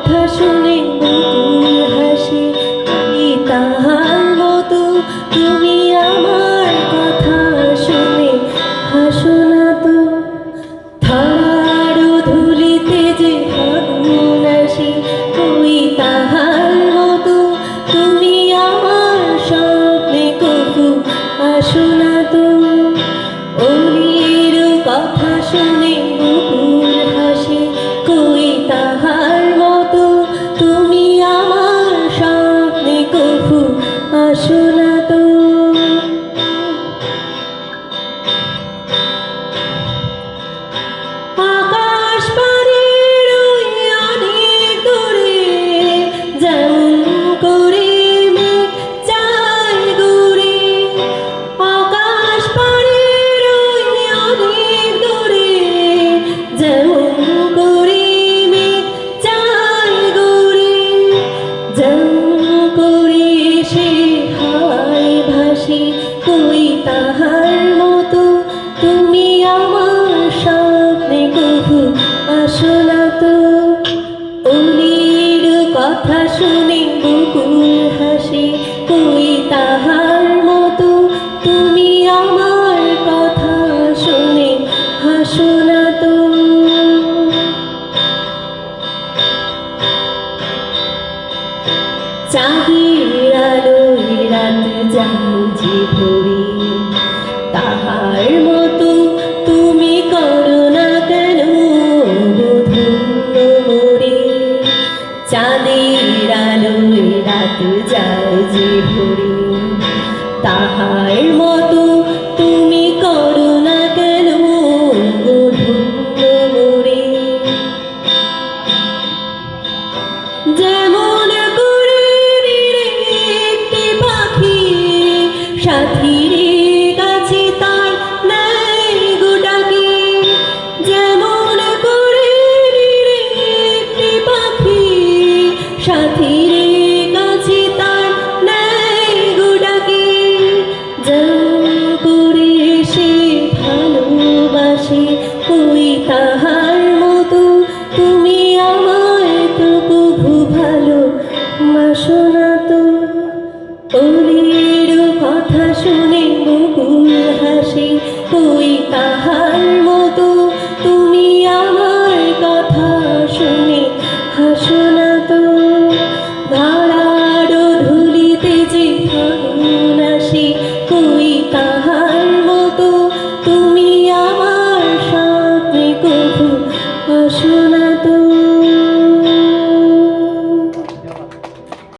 কথা শুনে বুকুর হাসি, আমি তাহার মতো তুমি আমার কথা শুনে হাসো না তো। ধরার ধুলিতে যে ফাগুন আসি, ওই তাহার মতো তুমি আমার স্বপ্নে কবু আসো না তো। অলির কথা শুনে বুকুর হাসি, কই তাহার মতো তুমি আমার স্বপ্নে কবু আসো না তো। আকাশ পারের ওই অনেক দূরে, যেমন করে মেঘ যায় ঘুরে। আকাশ পারের ওই অনেক দূরে, যেমন করে মেঘ যায় ঘুরে। যেমন করে সে হাওয়ায় ভাসি, কই তাহার মতো তুমি আমার স্বপ্নে কবু আসো না তো। অলির কথা শুনে বুকুর হাসি, কই তাহার মতো তুমি আমার কথা শুনে হাসো না তো। চাঁদের আলোয় রাত যাও যে ভরে, তাহার মতো তুমি করো না কেন ধন্য মোরে। চাঁদের আলোয় রাত যাও যে ভরে, তাহার মতো তুমি করো না কেন ধন্য মোরে। যেমন করে নিরে একটি পাখি, সাথীর কাছে তার নাই গোটাকে। যেমন করে নিরে একটি পাখি, সাথীর কাছে তার নাই গোটাকে। যেমন করে সে ভালোবাসে, কই তাহার মতো তুমি আমায় তো কবু ভালোবাসো না তো। অলির কথা শুনে বুকুর হাসি, কই তাহার মতো তুমি আমার কথা শুনে হাসো না তো। ধরার ধুলিতে যে ফাগুন আসি, কই তাহার মতো তুমি আমার স্বপ্নে কবু আসো না।